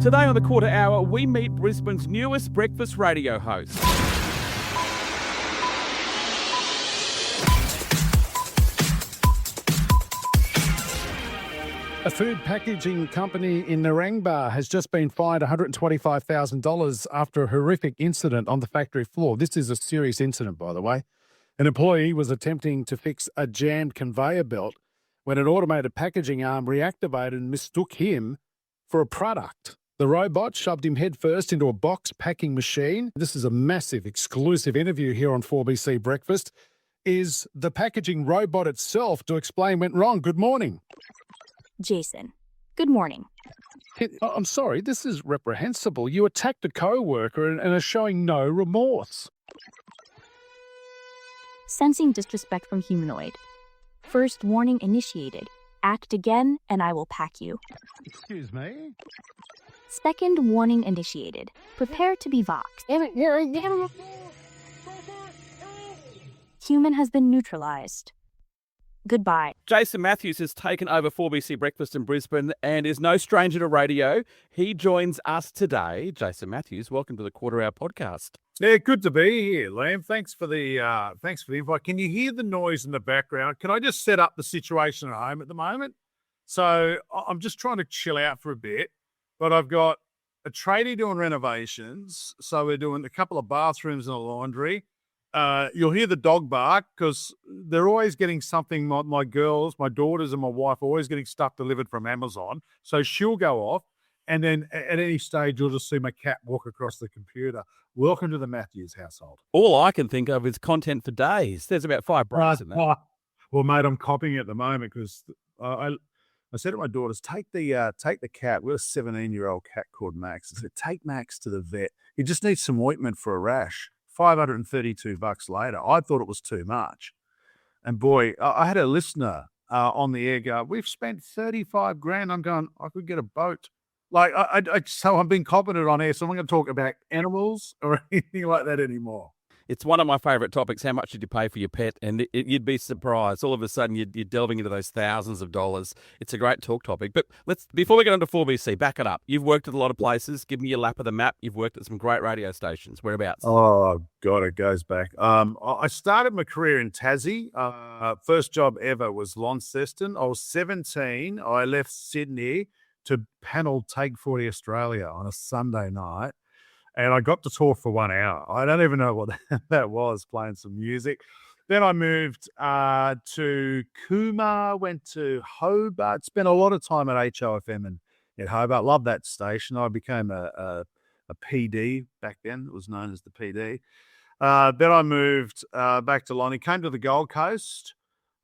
Today on the Quarter Hour, we meet Brisbane's newest breakfast radio host. A food packaging company in Narangba has just been fined $125,000 after a horrific incident on the factory floor. This is a serious incident, by the way. An employee was attempting to fix a jammed conveyor belt when an automated packaging arm reactivated and mistook him for a product. The robot shoved him headfirst into a box packing machine. This is a massive exclusive interview here on 4BC Breakfast. Is the packaging robot itself to explain went wrong? Good morning. Jason, good morning. I'm sorry, this is reprehensible. You attacked a co-worker and are showing no remorse. Sensing disrespect from humanoid. First warning initiated. Act again and I will pack you. Excuse me? Second warning initiated. Prepare to be voxed. Human has been neutralized. Goodbye. Jason Matthews has taken over 4BC Breakfast in Brisbane and is no stranger to radio. He joins us today. Jason Matthews, welcome to the Quarter Hour podcast. Yeah, good to be here, Liam. Thanks for the invite. Can you hear the noise in the background? Can I just set up the situation at home at the moment? So I'm just trying to chill out for a bit, but I've got a tradie doing renovations. So we're doing a couple of bathrooms and a laundry. You'll hear the dog bark because they're always getting something. My girls, my daughters and my wife are always getting stuff delivered from Amazon. So she'll go off. And then at any stage, you'll just see my cat walk across the computer. Welcome to the Matthews household. All I can think of is content for days. There's about 5 breaks in that. Well, mate, I'm copying at the moment because I said to my daughters, take the cat. We've got a 17-year-old cat called Max. I said, take Max to the vet. He just needs some ointment for a rash. $532 later. I thought it was too much. And boy, I had a listener on the air go, we've spent 35 grand. I'm going, I could get a boat. Like, so I've been confident on air, so I'm not going to talk about animals or anything like that anymore. It's one of my favourite topics. How much did you pay for your pet? And you'd be surprised. All of a sudden, you're delving into those thousands of dollars. It's a great talk topic. But before we get on to 4BC, back it up. You've worked at a lot of places. Give me your lap of the map. You've worked at some great radio stations. Whereabouts? Oh, God, it goes back. I started my career in Tassie. First job ever was Launceston. I was 17. I left Sydney to panel Take 40 Australia on a Sunday night. And I got to talk for 1 hour. I don't even know what that was, playing some music. Then I moved to Cooma, went to Hobart, spent a lot of time at HOFM and at Hobart. Love that station. I became a PD back then. It was known as the PD. Then I moved back to Lonnie, came to the Gold Coast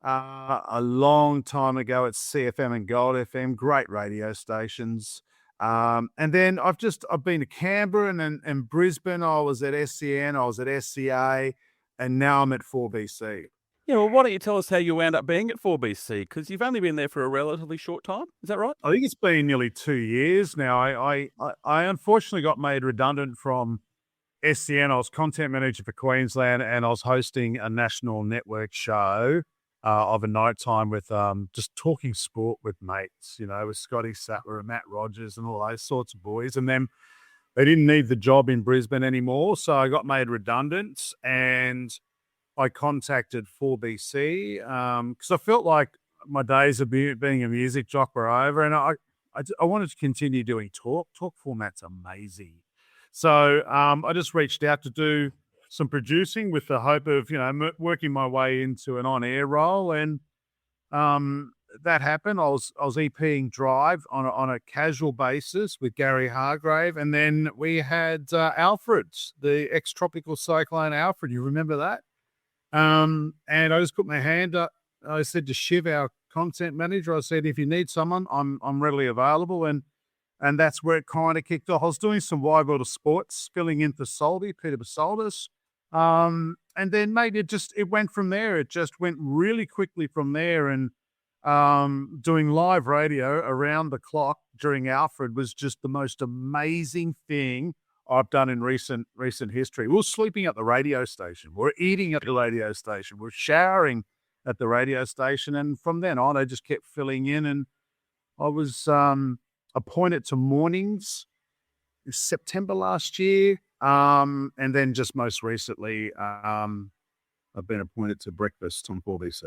a long time ago at CFM and Gold FM, great radio stations. And then I've been to Canberra and Brisbane. I was at SCN, I was at SCA, and now I'm at 4BC. Yeah, well, why don't you tell us how you wound up being at 4BC? Because you've only been there for a relatively short time. Is that right? I think it's been nearly 2 years now. I unfortunately got made redundant from SCN. I was content manager for Queensland, and I was hosting a national network show of a night time with just talking sport with mates, with Scotty Sattler and Matt Rogers and all those sorts of boys. And then they didn't need the job in Brisbane anymore. So I got made redundant and I contacted 4BC because I felt like my days of being a music jock were over. And I wanted to continue doing talk. Talk format's amazing. So I just reached out to do some producing with the hope of, working my way into an on-air role. And that happened. I was EPing Drive on a casual basis with Gary Hargrave. And then we had Alfred, the ex-tropical cyclone Alfred. You remember that? And I just put my hand up. I said to Shiv, our content manager, I said, if you need someone, I'm readily available. And that's where it kind of kicked off. I was doing some wide world of sports, filling in for Peter Basoldis. And then maybe it went from there. It just went really quickly from there. And doing live radio around the clock during Alfred was just the most amazing thing I've done in recent history. We were sleeping at the radio station. We're eating at the radio station. We're showering at the radio station. And from then on, I just kept filling in. And I was appointed to mornings September last year. And then just most recently, I've been appointed to breakfast on 4BC.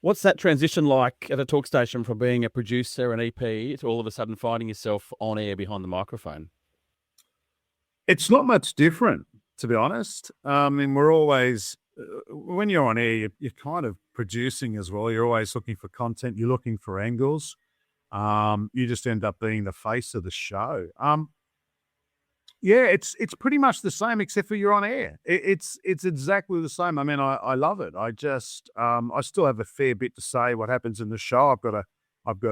What's that transition like at a talk station from being a producer, an EP, to all of a sudden finding yourself on air behind the microphone? It's not much different, to be honest. I mean, we're always, when you're on air, you're kind of producing as well. You're always looking for content. You're looking for angles. You just end up being the face of the show. Yeah, it's pretty much the same, except for you're on air. It's exactly the same. I mean, I love it. I just I still have a fair bit to say what happens in the show. I've got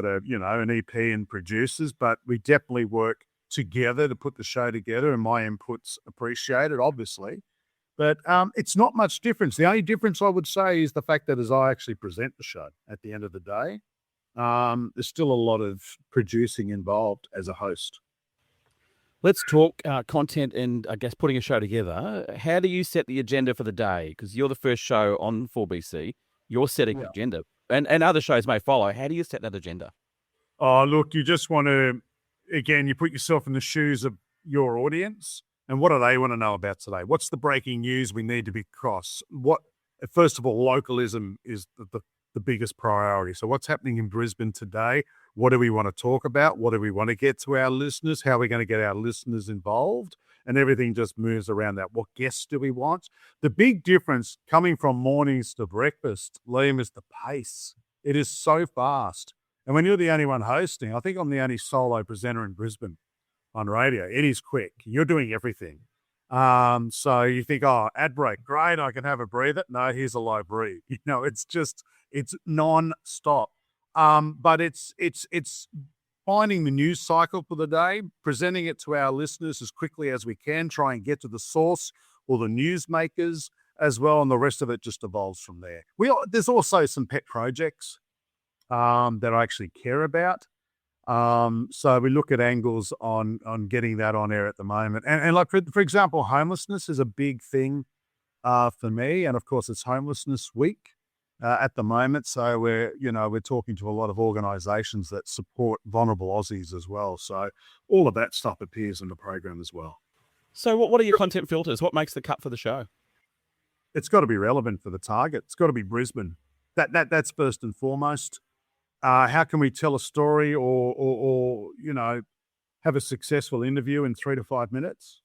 a an EP and producers, but we definitely work together to put the show together, and my input's appreciated, obviously. But it's not much difference. The only difference I would say is the fact that as I actually present the show at the end of the day, there's still a lot of producing involved as a host. Let's talk content and, I guess, putting a show together. How do you set the agenda for the day? Because you're the first show on 4BC. You're setting the agenda. And other shows may follow. How do you set that agenda? Oh, look, you just want to, again, you put yourself in the shoes of your audience. And what do they want to know about today? What's the breaking news we need to be across? First of all, localism is the biggest priority. So what's happening in Brisbane today? What do we want to talk about? What do we want to get to our listeners? How are we going to get our listeners involved? And everything just moves around that. What guests do we want? The big difference coming from mornings to breakfast, Liam, is the pace. It is so fast. And when you're the only one hosting, I think I'm the only solo presenter in Brisbane on radio. It is quick. You're doing everything. So you think, oh, ad break, great, I can have a breather. No, here's a low breathe. It's non-stop. But it's finding the news cycle for the day, presenting it to our listeners as quickly as we can, try and get to the source or the newsmakers as well, and the rest of it just evolves from there. There's also some pet projects that I actually care about. So we look at angles on getting that on air at the moment. And like, for example, homelessness is a big thing for me. And of course, it's Homelessness Week at the moment. So we're talking to a lot of organisations that support vulnerable Aussies as well. So all of that stuff appears in the program as well. So what are your content filters? What makes the cut for the show? It's got to be relevant for the target. It's got to be Brisbane. That's first and foremost. How can we tell a story or have a successful interview in 3 to 5 minutes?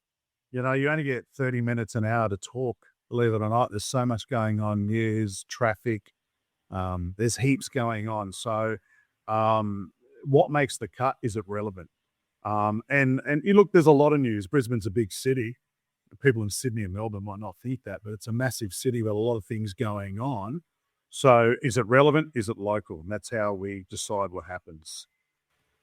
You only get 30 minutes, an hour to talk, believe it or not. There's so much going on, news, traffic. There's heaps going on. So what makes the cut? Is it relevant? And you look, there's a lot of news. Brisbane's a big city. People in Sydney and Melbourne might not think that, but it's a massive city with a lot of things going on. So is it relevant? Is it local? And that's how we decide what happens.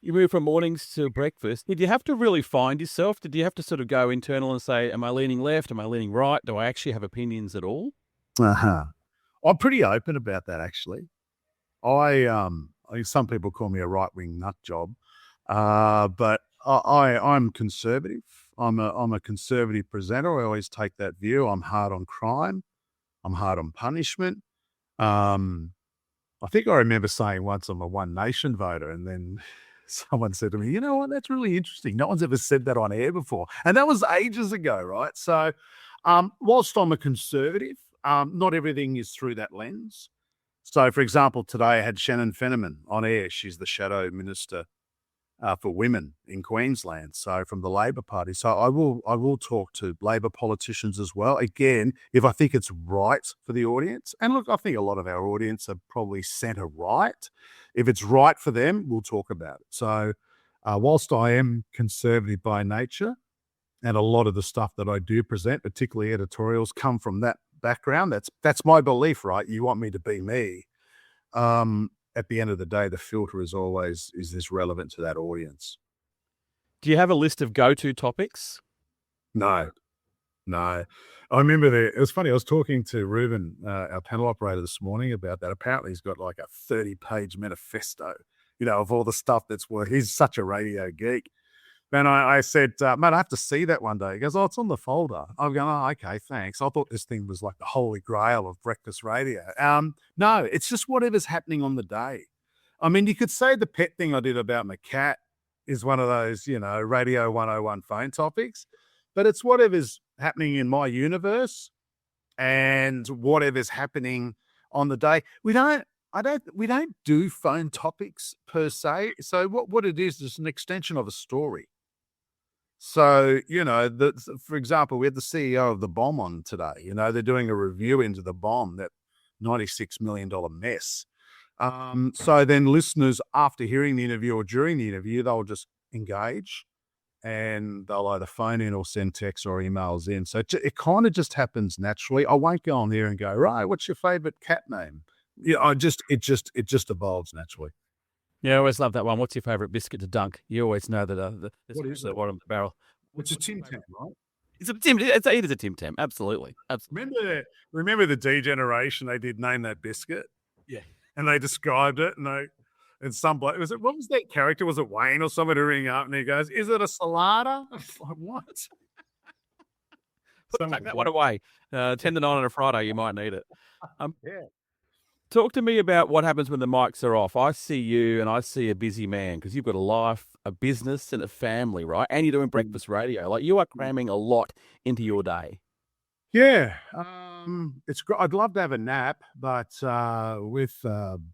You move from mornings to breakfast. Did you have to really find yourself? Did you have to sort of go internal and say, am I leaning left? Am I leaning right? Do I actually have opinions at all? I'm pretty open about that, actually. Some people call me a right-wing nut job, but I'm conservative. I'm a conservative presenter. I always take that view. I'm hard on crime. I'm hard on punishment. I think I remember saying once I'm a One Nation voter, and then someone said to me, you know what, that's really interesting. No one's ever said that on air before. And that was ages ago, right? So whilst I'm a conservative, not everything is through that lens. So, for example, today I had Shannon Fenneman on air. She's the Shadow Minister for Women in Queensland, so from the Labor Party. So I will talk to Labor politicians as well. Again, if I think it's right for the audience, and look, I think a lot of our audience are probably centre right. If it's right for them, we'll talk about it. So whilst I am conservative by nature, and a lot of the stuff that I do present, particularly editorials, come from that background. That's my belief, right? You want me to be me. At the end of the day, the filter is always, is this relevant to that audience? Do you have a list of go-to topics? No. I remember it was funny. I was talking to Ruben, our panel operator, this morning about that. Apparently he's got like a 30-page manifesto, of all the stuff that's he's such a radio geek. And I said, mate, I have to see that one day. He goes, oh, it's on the folder. I'm going, oh, okay, thanks. I thought this thing was like the holy grail of breakfast radio. No, it's just whatever's happening on the day. I mean, you could say the pet thing I did about my cat is one of those, Radio 101 phone topics, but it's whatever's happening in my universe and whatever's happening on the day. We don't do phone topics per se. So what it is an extension of a story. So, for example, we had the CEO of the bomb on today. They're doing a review into the bomb, that $96 million mess. So then listeners, after hearing the interview or during the interview, they'll just engage and they'll either phone in or send texts or emails in. So it kind of just happens naturally. I won't go on there and go, right, what's your favorite cat name? It just evolves naturally. Yeah, I always love that one. What's your favourite biscuit to dunk? You always know that What is the it? bottom of the barrel. It's a Tim Tam, right? It is a Tim Tam. Absolutely. Remember the D generation? They did name that biscuit. Yeah. And they described it, and some bloke what was that character? Was it Wayne or somebody to ring up? And he goes, "Is it a salada?" I was like, what? Take that one away. 10 to 9 on a Friday, you might need it. Yeah. Talk to me about what happens when the mics are off. I see you and I see a busy man because you've got a life, a business, and a family, right? And you're doing breakfast radio. Like, you are cramming a lot into your day. Yeah, it's great. I'd love to have a nap, but with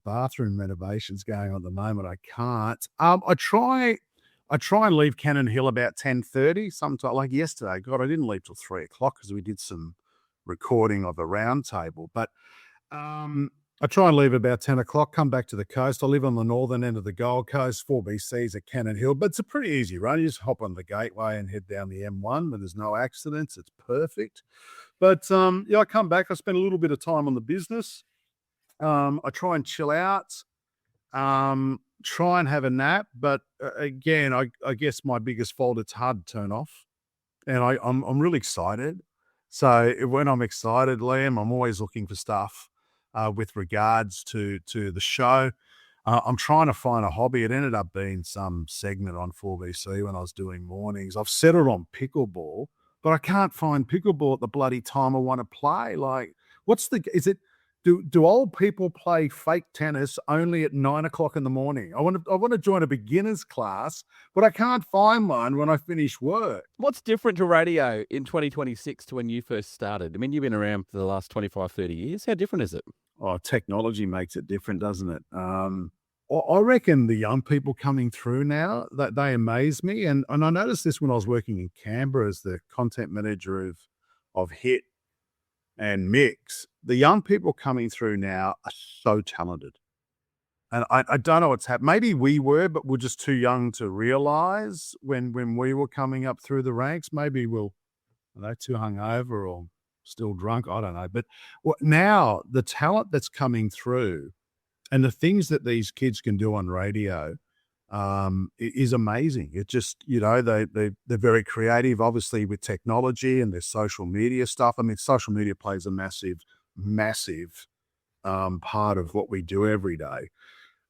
bathroom renovations going on at the moment, I can't. I try and leave Cannon Hill about 10:30. Sometime like yesterday. God, I didn't leave till 3:00 because we did some recording of a round table. But I try and leave about 10:00. Come back to the coast. I live on the northern end of the Gold Coast. 4BC's at Cannon Hill, but it's a pretty easy run. You just hop on the gateway and head down the M1 when there's no accidents. It's perfect. But I come back. I spend a little bit of time on the business. I try and chill out. Try and have a nap. But again, I guess my biggest fault, it's hard to turn off. And I'm really excited. So when I'm excited, Liam, I'm always looking for stuff with regards to the show. I'm trying to find a hobby. It ended up being some segment on 4BC when I was doing mornings. I've settled on pickleball, but I can't find pickleball at the bloody time I want to play. Like, do old people play fake tennis only at 9:00 in the morning? I want to join a beginner's class, but I can't find one when I finish work. What's different to radio in 2026 to when you first started? I mean, you've been around for the last 25, 30 years. How different is it? Oh, technology makes it different, doesn't it? I reckon the young people coming through now, that they amaze me. And I noticed this when I was working in Canberra as the content manager of Hit and Mix. The young people coming through now are so talented. And I don't know what's happened. Maybe we were, but we're just too young to realize when we were coming up through the ranks. Maybe are they too hungover or still drunk? I don't know. But now the talent that's coming through and the things that these kids can do on radio is amazing. It just, they're very creative, obviously, with technology and their social media stuff. I mean, social media plays a massive, massive part of what we do every day.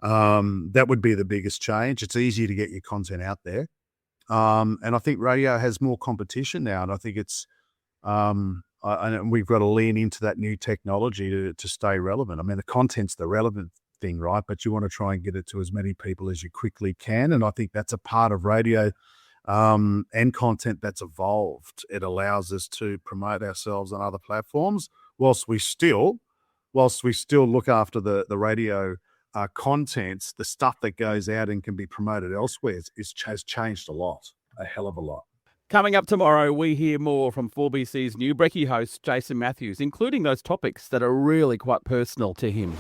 That would be the biggest change. It's easier to get your content out there. And I think radio has more competition now. And I think it's, and we've got to lean into that new technology to stay relevant. I mean, the content's the relevant thing, right? But you want to try and get it to as many people as you quickly can. And I think that's a part of radio and content that's evolved. It allows us to promote ourselves on other platforms whilst we still look after the radio content. The stuff that goes out and can be promoted elsewhere has changed a hell of a lot. Coming up tomorrow, we hear more from 4BC's new Brekkie host, Jason Matthews, including those topics that are really quite personal to him.